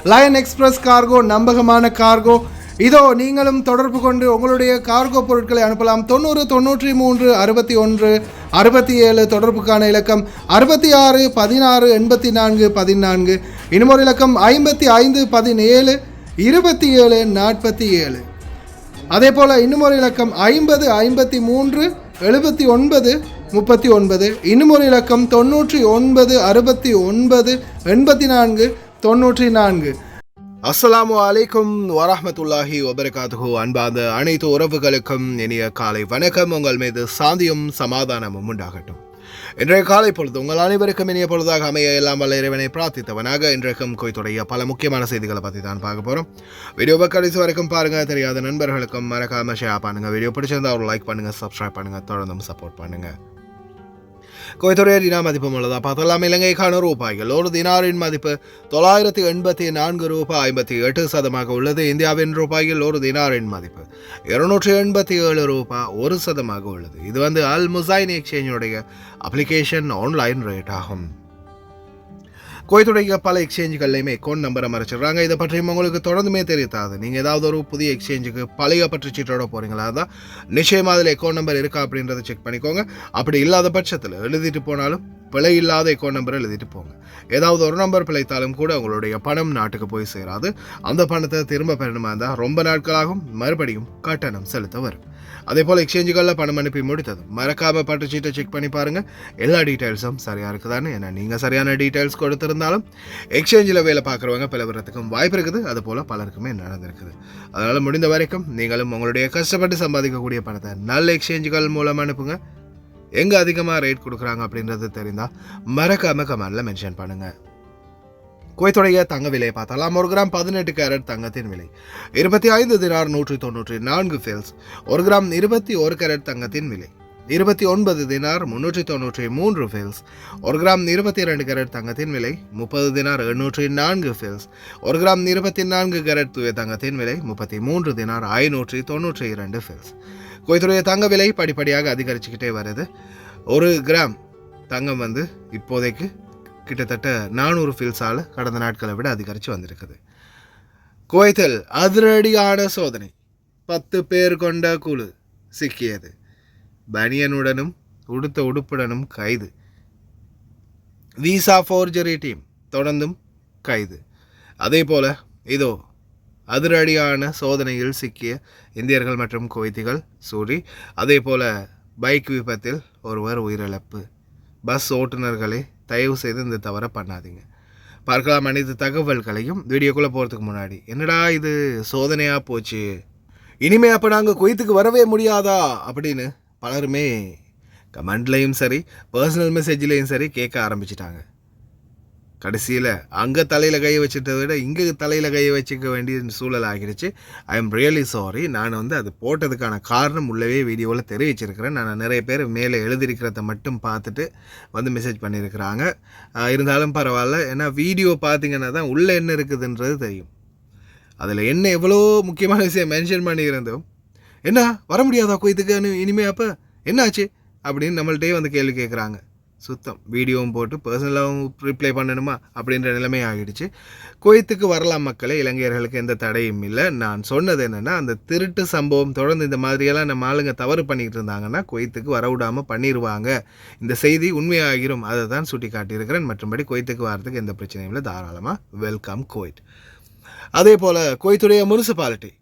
Line express cargo நம்பகமான cargo. இதோ நீங்களும் தொடர்பு கொண்டு உங்களுடைய கார்கோ பொருட்களை அனுப்பலாம். 90 93 61 67 தொடர்புக்கான இலக்கம் 66 16 84 14. இன்னும் இலக்கம் 55 17 27 47. அதே போல் இன்னும் ஒரு இலக்கம் 50 53 79 39. இன்னும் ஒரு இலக்கம் 99 69 84 94. அஸ்ஸலாமு அலைக்கும் வரஹ்மத்துல்லாஹி வபரகாத்துஹு. அன்பார்ந்த அனைத்து உறவுகளுக்கும் இனிய காலை வணக்கம். உங்கள் மீது சாந்தியும் சமாதானமும் உண்டாகட்டும். இன்றைய காலை பொழுது உங்கள் அனைவருக்கும் இனிய பொழுதாக அமைய எல்லாம் வல்ல இறைவனை பிரார்த்தித்தவனாக இன்றைக்கும் குவைத்துடைய பல முக்கியமான செய்திகளை பற்றி தான் பார்க்க போகிறோம். வீடியோவை கடைசி வரைக்கும் பாருங்கள். தெரியாத நண்பர்களுக்கும் மறக்காம ஷேர் பண்ணுங்கள். வீடியோ பிடிச்சிருந்தா ஒரு லைக் பண்ணுங்கள், சப்ஸ்கிரைப் பண்ணுங்கள், தொடர்ந்தும் சப்போர்ட் பண்ணுங்கள். குவைத்துடைய தினா மதிப்பு உள்ளதா பார்த்தலாம். இலங்கைக்கான ரூபாய்கள் ஒரு தினாரின் மதிப்பு 984 ரூபாய் 58% உள்ளது. இந்தியாவின் ரூபாயில் ஒரு தினாரின் மதிப்பு 287 ரூபாய் 1% உள்ளது. இது அல் முசைன் எக்ஸ்சேஞ்சுடைய அப்ளிகேஷன் ஆன்லைன் ரேட் ஆகும். குவைத்துடைய பல எக்ஸ்சேஞ்சுகள்லையுமே அக்கௌண்ட் நம்பரை மறைச்சிடுறாங்க. இதை பற்றியும் உங்களுக்கு தொடர்ந்துமே தெரியாது. நீங்கள் ஏதாவது ஒரு புதிய எக்ஸ்சேஞ்சுக்கு பழைய பற்று சீட்டோட போகிறீங்களா தான் நிச்சயமாக அதில் அக்கௌண்ட் நம்பர் இருக்கா அப்படின்றத செக் பண்ணிக்கோங்க. அப்படி இல்லாத பட்சத்தில் எழுதிட்டு போனாலும் பிழை இல்லாத அக்கௌண்ட் நம்பரை எழுதிட்டு போங்க. ஏதாவது ஒரு நம்பர் பிழைத்தாலும் கூட உங்களுடைய பணம் நாட்டுக்கு போய் சேராது. அந்த பணத்தை திரும்ப பெறணுமா இருந்தால் ரொம்ப நாட்களாகும், மறுபடியும் கட்டணம் செலுத்த வரும். அதே போல் எக்ஸ்சேஞ்சுகளில் பணம் அனுப்பி முடித்தது மறக்காமல் பட்டுச்சீட்டை செக் பண்ணி பாருங்கள். எல்லா டீட்டெயில்ஸும் சரியாக இருக்குதான்னு. ஏன்னா நீங்கள் சரியான டீட்டெயில்ஸ் கொடுத்துருந்தாலும் எக்ஸ்சேஞ்சில் வேலை பார்க்குறவங்க பிளவுறதுக்கும் வாய்ப்பு இருக்குது. அது போல் பலருக்குமே நடந்திருக்குது. அதனால் முடிந்த வரைக்கும் நீங்களும் உங்களுடைய கஷ்டப்பட்டு சம்பாதிக்கக்கூடிய பணத்தை நல்ல எக்ஸ்சேஞ்சுகள் மூலம் அனுப்புங்க. எங்கே அதிகமாக ரேட் கொடுக்குறாங்க அப்படின்றது தெரிந்தால் மறக்காமல் கமெண்டில் மென்ஷன் பண்ணுங்கள். குவைத்துடைய தங்க விலையை பார்த்தாலாம். 1 கிராம் 18 கேரட் தங்கத்தின் விலை 25 தினார் 194 ஃபெல்ஸ். 1 கிராம் 21 கேரட் தங்கத்தின் விலை 29 தினார் 393 ஃபெல்ஸ். 1 கிராம் 22 கேரட் தங்கத்தின் விலை 30 தினார் 804 ஃபெல்ஸ். 1 கிராம் 24 கேரட் தூய தங்கத்தின் விலை 33 தினார் 592 ஃபெல்ஸ். குவைத்துடைய தங்க விலை படிப்படியாக அதிகரிச்சுக்கிட்டே வருது. 1 கிராம் தங்கம் இப்போதைக்கு கிட்டத்தட்ட 400 ஃபீல்ஸால் கடந்த நாட்களை விட அதிகரித்து வந்திருக்குது. குவைத்தில் அதிரடியான சோதனை. 10 பேர் கொண்ட குழு சிக்கியது. பனியனுடனும் உடுத்த உடுப்புடனும் கைது. விசா ஃபோர்ஜரி டீம் தொடர்ந்தும் கைது. அதே போல் இதோ அதிரடியான சோதனையில் சிக்கிய இந்தியர்கள் மற்றும் குவைத்திகள் சூரி. அதே போல் பைக் விபத்தில் ஒருவர் உயிரிழப்பு. பஸ் ஓட்டுநர்களே தயவு செய்து இந்த தவறை பண்ணாதீங்க. பார்க்கலாம் அனைத்து தகவல்களையும். வீடியோக்குள்ளே போகிறதுக்கு முன்னாடி என்னடா இது சோதனையாக போச்சு, இனிமே அப்போ நாங்கள் குவைத்துக்கு வரவே முடியாதா அப்படின்னு பலருமே கமெண்ட்லேயும் சரி பர்சனல் மெசேஜ்லேயும் சரி கேட்க ஆரம்பிச்சிட்டாங்க. கடைசியில் அங்கே தலையில் கையை வச்சுட்டதை விட இங்கே தலையில் கையை வச்சுக்க வேண்டிய சூழல் ஆகிடுச்சு. I am really sorry. நான் அது போட்டதுக்கான காரணம் உள்ளவே வீடியோவில் தெரிவிச்சிருக்கிறேன். நான் நிறைய பேர் மேலே எழுதியிருக்கிறத மட்டும் பார்த்துட்டு மெசேஜ் பண்ணியிருக்கிறாங்க. இருந்தாலும் பரவாயில்ல. ஏன்னா வீடியோ பார்த்திங்கன்னா தான் உள்ளே என்ன இருக்குதுன்றது தெரியும். அதில் என்ன எவ்வளோ முக்கியமான விஷயம் மென்ஷன் பண்ணியிருந்தோம். என்ன வர முடியாதா குவைத்துக்கு இனிமே அப்போ என்னாச்சு அப்படின்னு நம்மள்கிட்டே கேள்வி கேட்குறாங்க. சுத்தம் வீடியோவும் போட்டு பர்சனலாகவும் ரிப்ளை பண்ணணுமா அப்படின்ற நிலைமை ஆகிடுச்சு. குவைத்துக்கு வரலாம் மக்களே, இலங்கையர்களுக்கு எந்த தடையும் இல்லை. நான் சொன்னது என்னென்னா, அந்த திருட்டு சம்பவம் தொடர்ந்து இந்த மாதிரியெல்லாம் நம்ம ஆளுங்க தவறு பண்ணிக்கிட்டு இருந்தாங்கன்னா குவைத்துக்கு வரவிடாமல் பண்ணிடுவாங்க. இந்த செய்தி உண்மையாகிரும். அதை தான் சுட்டி காட்டியிருக்கிறேன். மற்றபடி குவைத்துக்கு வரதுக்கு எந்த பிரச்சனையும் இல்லை. தாராளமாக வெல்கம் குவைத். அதே போல் குவைத்துடைய முனிசிபாலிட்டி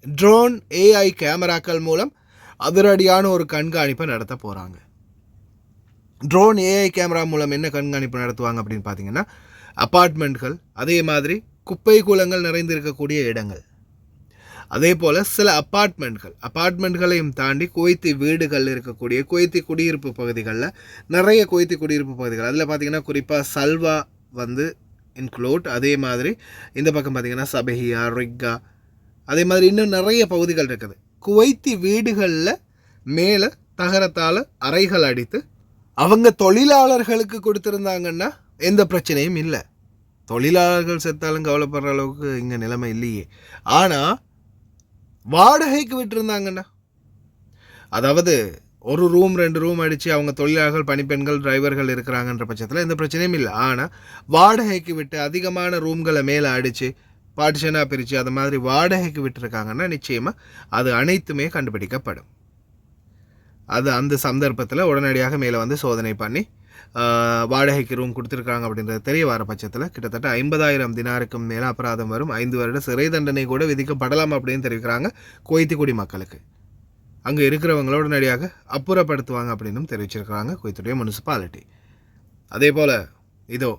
ட்ரோன் AI கேமராக்கள் மூலம் அதிரடியான ஒரு கண்காணிப்பை நடத்த போகிறாங்க. ட்ரோன் AI கேமரா மூலம் என்ன கண்காணிப்பு நடத்துவாங்க அப்படின்னு பார்த்தீங்கன்னா, அப்பார்ட்மெண்ட்கள், அதே மாதிரி குப்பை கூலங்கள் நிறைந்திருக்கக்கூடிய இடங்கள், அதே போல் சில அப்பார்ட்மெண்ட்களையும் தாண்டி குவைத்தி வீடுகள் இருக்கக்கூடிய குவைத்தி குடியிருப்பு பகுதிகளில் நிறைய குவைத்தி குடியிருப்பு பகுதிகள் அதில் பார்த்திங்கன்னா குறிப்பாக சல்வா இன்க்ளூட். அதே மாதிரி இந்த பக்கம் பார்த்திங்கன்னா சபஹியா, ரிக்கா, அதே மாதிரி இன்னும் நிறைய பகுதிகள் இருக்குது. குவைத்தி வீடுகளில் மேலே தகரத்தால் அறைகள் அடித்து அவங்க தொழிலாளர்களுக்கு கொடுத்துருந்தாங்கன்னா எந்த பிரச்சனையும் இல்லை. தொழிலாளர்கள் செத்தாலும் கவலைப்படுற அளவுக்கு இங்கே நிலைமை இல்லையே. ஆனால் வாடகைக்கு விட்டுருந்தாங்கன்னா, அதாவது ஒரு ரூம் 2 ரூம் அடித்து அவங்க தொழிலாளர்கள் பணிப்பெண்கள் டிரைவர்கள் இருக்கிறாங்கன்ற பட்சத்தில் எந்த பிரச்சனையும் இல்லை. ஆனால் வாடகைக்கு விட்டு அதிகமான ரூம்களை மேலே அடித்து பார்ட்டிஷனாக பிரித்து அது மாதிரி வாடகைக்கு விட்டுருக்காங்கன்னா நிச்சயமாக அது அனைத்துமே கண்டுபிடிக்கப்படும். அது அந்த சந்தர்ப்பத்தில் உடனடியாக மேலே வந்து சோதனை பண்ணி வாடகைக்கு ரூம் கொடுத்துருக்காங்க அப்படின்றது தெரிய வர பட்சத்தில் கிட்டத்தட்ட 50,000 தினாருக்கும் மேலே அபராதம் வரும், 5 வருட சிறை தண்டனை கூட விதிக்கப்படலாம் அப்படின்னு தெரிவிக்கிறாங்க குவைத்தி குடிமக்களுக்கு. அங்கே இருக்கிறவங்கள உடனடியாக அப்புறப்படுத்துவாங்க அப்படின்னும் தெரிவிச்சிருக்கிறாங்க குவைத்துடைய முனிசிபாலிட்டி. அதே போல் இதோ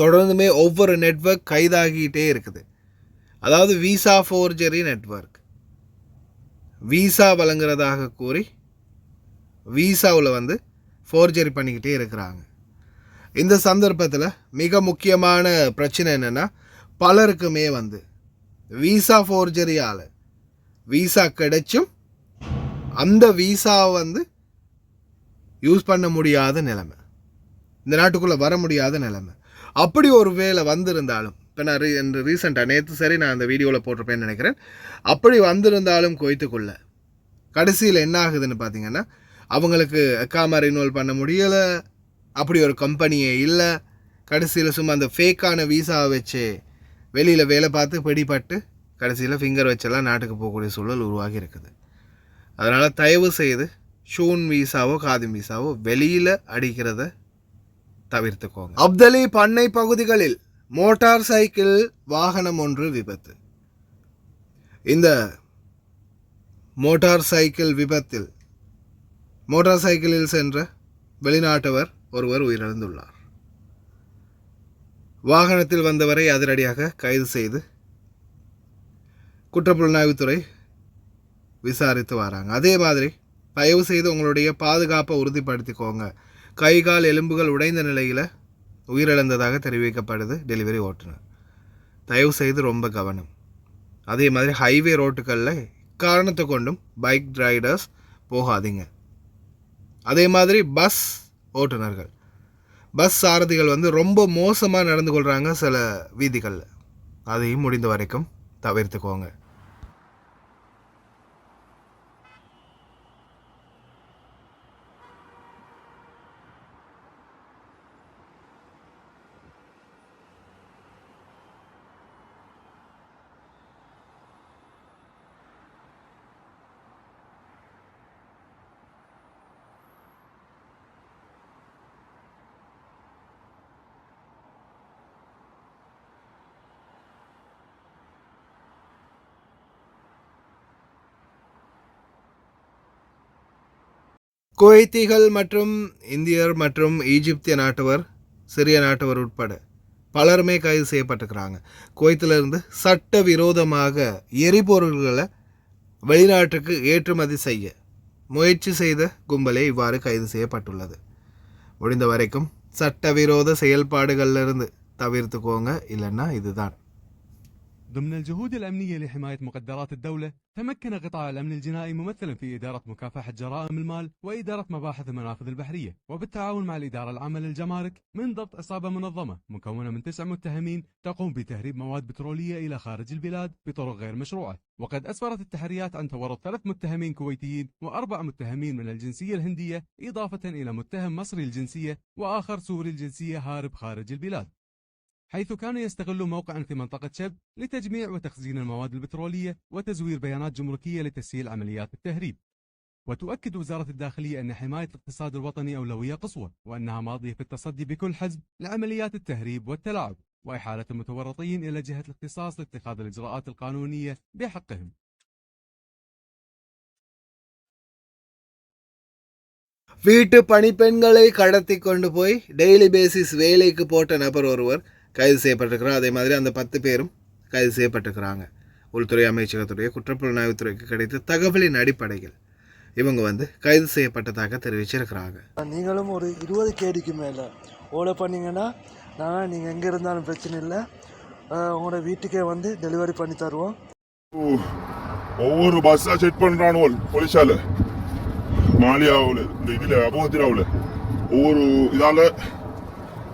தொடர்ந்துமே ஒவ்வொரு நெட்வொர்க் கைதாகிட்டே இருக்குது. அதாவது விசா ஃபோர்ஜரி நெட்வொர்க், விசா வழங்குறதாக கூறி விசாவில் வந்து ஃபோர்ஜரி பண்ணிக்கிட்டே இருக்கிறாங்க. இந்த சந்தர்ப்பத்தில் மிக முக்கியமான பிரச்சனை என்னென்னா, பலருக்குமே வந்து விசா ஃபோர்ஜரியால் விசா கிடைச்சும் அந்த விசாவை வந்து யூஸ் பண்ண முடியாத நிலைமை, இந்த நாட்டுக்குள்ளே வர முடியாத நிலைமை. அப்படி ஒரு வேளை வந்திருந்தாலும், இப்போ நான் ரீசெண்டாக நேற்று சரி நான் அந்த வீடியோவில் போட்டிருப்பேன்னு நினைக்கிறேன், அப்படி வந்திருந்தாலும் குவைத்துக்குள்ளே கடைசியில் என்ன ஆகுதுன்னு பார்த்தீங்கன்னா, அவங்களுக்கு அக்காமா ரினுவல் பண்ண முடியலை, அப்படி ஒரு கம்பெனியே இல்லை. கடைசியில் சும்மா அந்த ஃபேக்கான விசாவை வச்சு வெளியில் வேலை பார்த்து பிடிப்பட்டு கடைசியில் ஃபிங்கர் வச்செல்லாம் நாட்டுக்கு போகக்கூடிய சூழல் உருவாகி இருக்குது. அதனால் தயவு செய்து ஷூன் விசாவோ காதிம் விசாவோ வெளியில் அடிக்கிறத தவிர்த்துக்கோங்க. அப்தலி பண்ணை பகுதிகளில் மோட்டார் சைக்கிள் வாகனம் ஒன்று விபத்து. இந்த மோட்டார் சைக்கிள் விபத்தில் மோட்டார் சைக்கிளில் சென்ற வெளிநாட்டவர் ஒருவர் உயிரிழந்துள்ளார். வாகனத்தில் வந்தவரை அதிரடியாக கைது செய்து குற்றப்புலனாய்வுத்துறை விசாரித்து வராங்க. அதே மாதிரி தயவு செய்து உங்களுடைய பாதுகாப்பை உறுதிப்படுத்திக்கோங்க. கை கால் எலும்புகள் உடைந்த நிலையில் உயிரிழந்ததாக தெரிவிக்கப்படுது டெலிவரி ஓட்டுநர். தயவு செய்து ரொம்ப கவனம். அதே மாதிரி ஹைவே ரோட்டுகளில் காரணத்தை கொண்டும் பைக் ரைடர்ஸ் போகாதீங்க. அதே மாதிரி பஸ் ஓட்டுநர்கள், பஸ் சாரதிகள் வந்து ரொம்ப மோசமாக நடந்து கொள்கிறாங்க சில வீதிகளில். அதையும் முடிந்த வரைக்கும் தவிர்த்துக்கோங்க. குவைத்திகள் மற்றும் இந்தியர் மற்றும் ஈஜிப்திய நாட்டவர், சிரிய நாட்டவர் உட்பட பலருமே கைது செய்யப்பட்டிருக்கிறாங்க. குவைத்திலிருந்து சட்டவிரோதமாக எரிபொருள்களை வெளிநாட்டுக்கு ஏற்றுமதி செய்ய முயற்சி செய்த கும்பலே இவ்வாறு கைது செய்யப்பட்டுள்ளது. முடிந்த வரைக்கும் சட்டவிரோத செயல்பாடுகளிலிருந்து தவிர்த்துக்கோங்க, இல்லைன்னா இதுதான். ضمن الجهود الأمنية لحماية مقدرات الدولة، تمكن قطاع الأمن الجنائي ممثلا في إدارة مكافحة جرائم المال وإدارة مباحث المنافذ البحرية، وبالتعاون مع الإدارة العامة للجمارك من ضبط عصابة منظمة مكونة من 9 متهمين تقوم بتهريب مواد بترولية إلى خارج البلاد بطرق غير مشروعة. وقد أسفرت التحريات عن تورط 3 متهمين كويتيين و4 متهمين من الجنسية الهندية، إضافة إلى متهم مصري الجنسية وآخر سوري الجنسية هارب خارج البلاد، حيث كانوا يستغلوا موقعا في منطقة شب لتجميع وتخزين المواد البترولية وتزوير بيانات جمركية لتسهيل عمليات التهريب. وتؤكد وزارة الداخلية أن حماية الاقتصاد الوطني أولوية قصوى، وأنها ماضية في التصدي بكل حزم لعمليات التهريب والتلاعب وإحالة المتورطين إلى جهة الاختصاص لاتخاذ الإجراءات القانونية بحقهم. வீட்டு பணிப்பெண்களை கடத்தி கொண்டு போய் டெய்லி பேசிஸ் வேலைக்கு போட்ட நபர் ஒருவர் கைது செய்யப்பட்டிருக்கிறார். அதே மாதிரி அந்த 10 பேரும் கைது செய்யப்பட்டிருக்கிறாங்க. உள்துறை அமைச்சகத்துடைய குற்றப்புலனாய்வுத்துறைக்கு கிடைத்த தகவலின் அடிப்படையில் இவங்க வந்து கைது செய்யப்பட்டதாக தெரிவிச்சிருக்கிறாங்க. நீங்களும் ஒரு 20 கேடிக்கு மேலே ஓலை பண்ணிங்கன்னா நாங்கள் நீங்கள் எங்கே இருந்தாலும் பிரச்சனை இல்லை, உங்களோட வீட்டுக்கே வந்து டெலிவரி பண்ணி தருவோம். ஒவ்வொரு பஸ்ஸாக செக் பண்ணுறானோ போலீஸால் மாலியாவில் இந்த இதில் அபோகத்திராவில் ஒவ்வொரு இதால்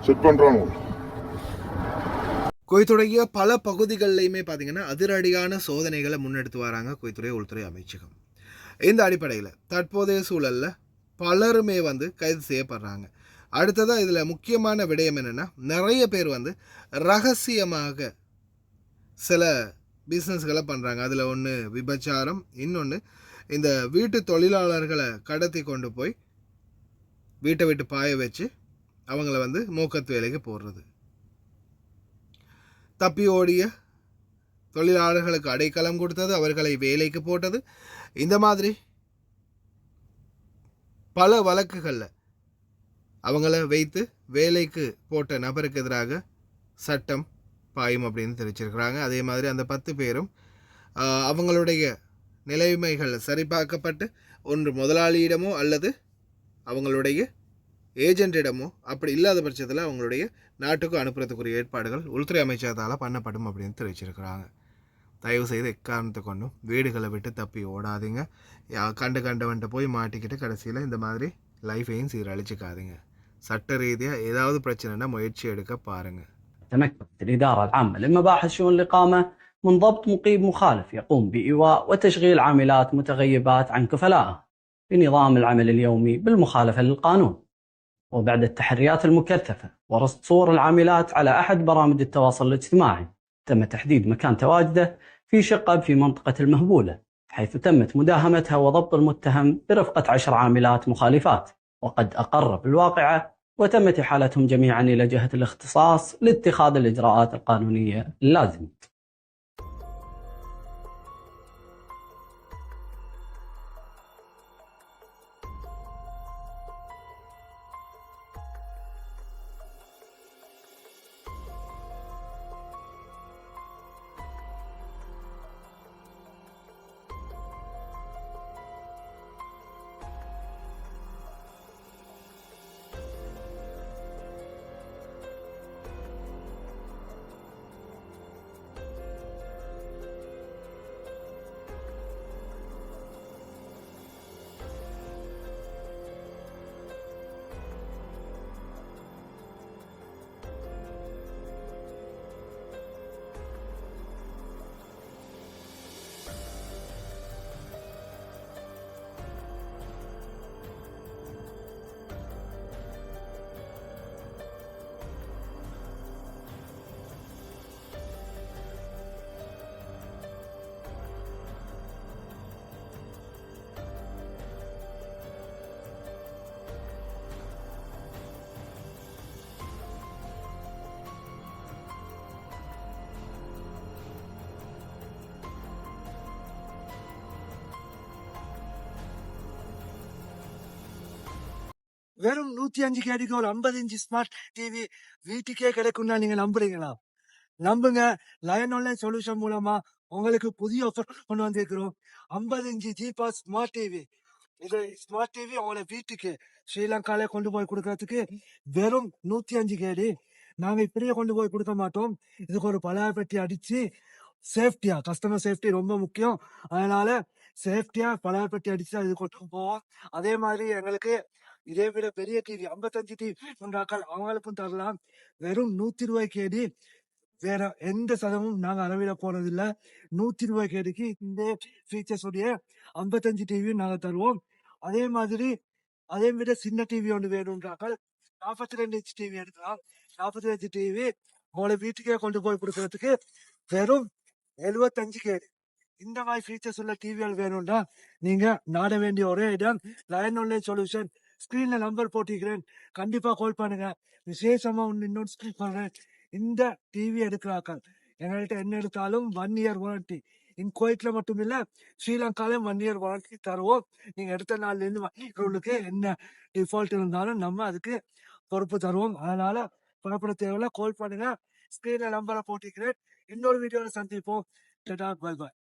செக் பண்ணுறானோ. குவைத்துடைய பல பகுதிகளிலையுமே பார்த்தீங்கன்னா அதிரடியான சோதனைகளை முன்னெடுத்து வராங்க குவைத்துடைய உள்துறை அமைச்சகம். இந்த அடிப்படையில் தற்போதைய சூழலில் பலருமே வந்து கைது செய்யப்படுறாங்க. அடுத்ததாக இதில் முக்கியமான விடயம் என்னென்னா, நிறைய பேர் வந்து ரகசியமாக சில பிஸ்னஸ்களை பண்ணுறாங்க. அதில் ஒன்று விபச்சாரம், இன்னொன்று இந்த வீட்டு தொழிலாளர்களை கடத்தி கொண்டு போய் வீட்டை விட்டு பாய வச்சு அவங்கள வந்து மூக்கத்து வேலைக்கு போடுறது, தப்பி ஓடிய தொழிலாளர்களுக்கு அடைக்கலம் கொடுத்தது, அவர்களை வேலைக்கு போட்டது, இந்த மாதிரி பல வழக்குகளில் அவங்கள வைத்து வேலைக்கு போட்ட நபருக்கு எதிராக சட்டம் பாயும் அப்படின்னு தெரிவிச்சிருக்கிறாங்க. அதே மாதிரி அந்த 10 பேரும் அவங்களுடைய நிலைமைகள் சரிபார்க்கப்பட்டு ஒன்று முதலாளியிடமோ அல்லது அவங்களுடைய ஏஜென்ட்டிடமோ, அப்படி இல்லாத பட்சத்தில் அவங்களுடைய நாட்டுக்கு அனுப்புறதுக்குரிய ஏற்பாடுகள் உள்துறை அமைச்சகத்தால் பண்ணப்படும் அப்படின்னு தெரிவிச்சிருக்கிறாங்க. தயவு செய்து எக்காரணத்தை கொண்டும் வீடுகளை விட்டு தப்பி ஓடாதீங்க. கண்டவன்ட்ட போய் மாட்டிக்கிட்டு கடைசியில் இந்த மாதிரி லைஃபையும் சீரழிச்சிக்காதீங்க. சட்ட ரீதியாக ஏதாவது பிரச்சனைனா முயற்சி எடுக்க பாருங்கள். تمكنت الإدارة العامة للمباحث شؤون الإقامة من ضبط مقيم مخالف يقوم بإيواء وتشغيل عاملات متغيبات عن كفلائها بنظام العمل اليومي بالمخالفة للقانون. وبعد التحريات المكثفة ورصد صور العاملات على أحد برامج التواصل الاجتماعي، تم تحديد مكان تواجده في شقة في منطقة المهبولة، حيث تمت مداهمتها وضبط المتهم برفقة 10 عاملات مخالفات، وقد أقر بالواقعة وتمت إحالتهم جميعا إلى جهة الاختصاص لاتخاذ الإجراءات القانونية اللازمة. வெறும் 105 கேடிக்கு ஒரு 50 இன்ச் ஸ்மார்ட் டிவி வீட்டுக்கே கிடைக்கும்னா நீங்க நம்புறீங்களா? நம்புங்க. லயன் ஆன்லைன் சொல்யூஷன் மூலமா உங்களுக்கு புதிய ஆஃபர் கொண்டு வந்திருக்கிறோம். 50 இன்ச் ஜிபா ஸ்மார்ட் டிவி. இது ஸ்மார்ட் டிவி உங்களை வீட்டுக்கு ஸ்ரீலங்கால கொண்டு போய் கொடுக்கறதுக்கு வெறும் 105 கேடி. நாங்க இப்படியே கொண்டு போய் கொடுக்க மாட்டோம். இதுக்கு ஒரு பலார் பெட்டி அடிச்சு சேஃப்டியா, கஸ்டமர் சேஃப்டி ரொம்ப முக்கியம். அதனால சேஃப்டியா பலார் பெட்டி அடிச்சு இது கொண்டு போவோம். அதே மாதிரி எங்களுக்கு இதே விட பெரிய டிவி 55 டிவி கொண்டாக்கள் அவங்களுக்கும் தரலாம். வெறும் 120 கேடி. வேற எந்த சதமும் நாங்க அளவிட போறதில்ல. 120 கேடிக்கு இந்த ஃபீச்சர்ஸ் உடைய 55 டிவியும் நாங்க தருவோம். அதே மாதிரி அதே விட சின்ன டிவி ஒன்று வேணும்ன்றாக்கள் 42 இன்ச் டிவி எடுக்கலாம். 42 டிவி உங்களை வீட்டுக்கே கொண்டு போய் கொடுக்கறதுக்கு வெறும் 75 கேடி. இந்த மாதிரி ஃபீச்சர்ஸ் உள்ள டிவிகள் வேணும்னா நீங்க நாட வேண்டிய ஒரே இடம் லயன் ஆன்லைன் சொல்யூஷன். ஸ்கிரீன்ல நம்பர் போட்டிக்கிறேன், கண்டிப்பா கால் பண்ணுங்க. விசேஷமா இன்னொன்று ஸ்கிரீன் பண்றேன். இந்த டிவி எடுக்கிறாக்கள் எங்கள்கிட்ட என்ன எடுத்தாலும் 1 இயர் வாரண்டி. குவைட்ல மட்டும் இல்ல, ஸ்ரீலங்காலையும் 1 இயர் வாரண்டி தருவோம். நீங்க எடுத்த நாள்ல இருந்து உங்களுக்கு என்ன டிஃபால்ட் இருந்தாலும் நம்ம அதுக்கு பொறுப்பு தருவோம். அதனால புறப்பட தேவையில்ல, கால் பண்ணுங்க. ஸ்கிரீன்ல நம்பரை போட்டிக்கிறேன். இன்னொரு வீடியோல சந்திப்போம். Bye bye.